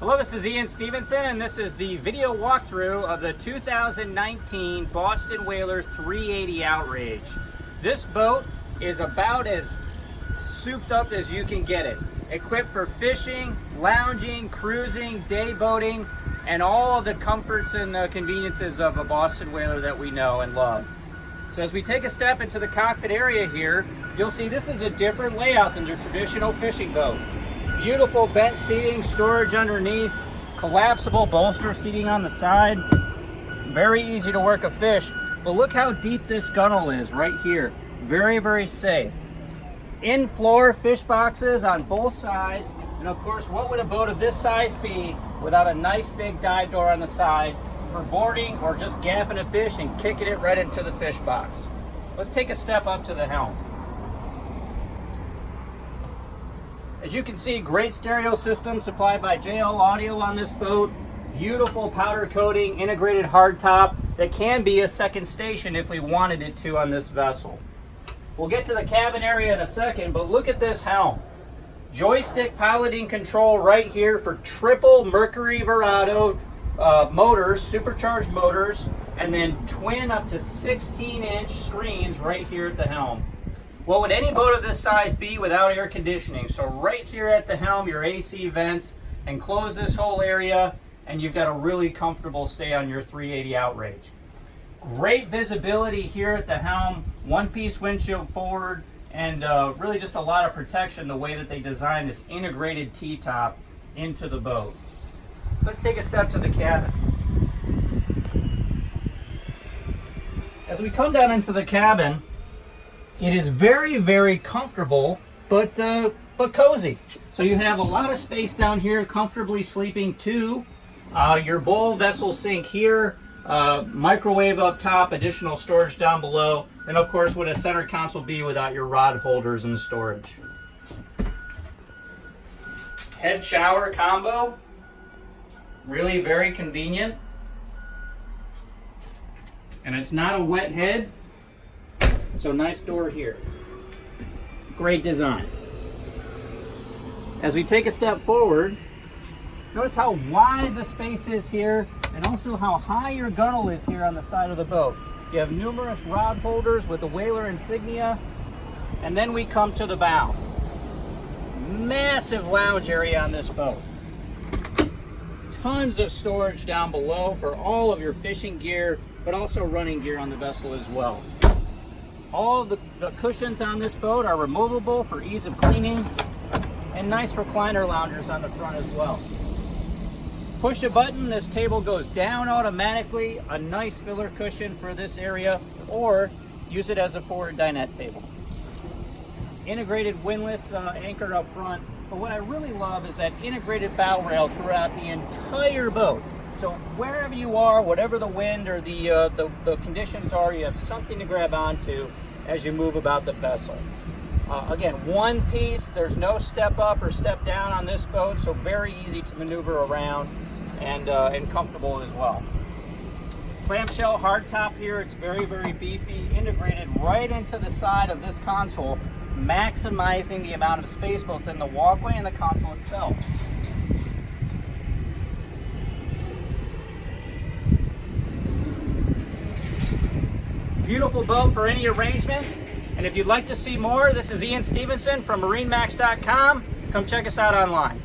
Hello, this is Ian Stevenson, and this is the video walkthrough of the 2019 Boston Whaler 380 Outrage. This boat is about as souped up as you can get it. Equipped for fishing, lounging, cruising, day boating, and all of the comforts and conveniences of a Boston Whaler that we know and love. So as we take a step into the cockpit area here, you'll see this is a different layout than your traditional fishing boat. Beautiful bench seating, storage underneath, collapsible bolster seating on the side. Very easy to work a fish, but look how deep this gunnel is right here. Very, very safe. In-floor fish boxes on both sides, and of course, what would a boat of this size be without a nice big dive door on the side for boarding or just gaffing a fish and kicking it right into the fish box. Let's take a step up to the helm. As you can see, great stereo system supplied by JL Audio on this boat. Beautiful powder coating, integrated hardtop that can be a second station if we wanted it to on this vessel. We'll get to the cabin area in a second, but look at this helm. Joystick piloting control right here for triple Mercury Verado motors, supercharged motors, and then twin up to 16-inch screens right here at the helm. What would any boat of this size be without air conditioning? So right here at the helm, your AC vents, and close this whole area, and you've got a really comfortable stay on your 380 Outrage. Great visibility here at the helm, one-piece windshield forward, and really just a lot of protection the way that they designed this integrated T-top into the boat. Let's take a step to the cabin. As we come down into the cabin, it is very, very comfortable, but cozy. So you have a lot of space down here, comfortably sleeping too. Your bowl vessel sink here, microwave up top, additional storage down below, and of course, would a center console be without your rod holders and storage? Head shower combo, really very convenient. And it's not a wet head. So nice door here. Great design. As we take a step forward, notice how wide the space is here and also how high your gunnel is here on the side of the boat. You have numerous rod holders with the Whaler insignia. And then we come to the bow. Massive lounge area on this boat. Tons of storage down below for all of your fishing gear, but also running gear on the vessel as well. All of the cushions on this boat are removable for ease of cleaning, and nice recliner loungers on the front as well. Push a button, this table goes down automatically, a nice filler cushion for this area, or use it as a forward dinette table. Integrated windlass anchor up front, but what I really love is that integrated bow rail throughout the entire boat. So wherever you are, whatever the wind or the conditions are, you have something to grab onto as you move about the vessel. Again, one piece, there's no step up or step down on this boat, so very easy to maneuver around and comfortable as well. Clamshell hardtop here, it's very, very beefy, integrated right into the side of this console, maximizing the amount of space both in the walkway and the console itself. Beautiful boat for any arrangement. And if you'd like to see more, this is Ian Stevenson from MarineMax.com. Come check us out online.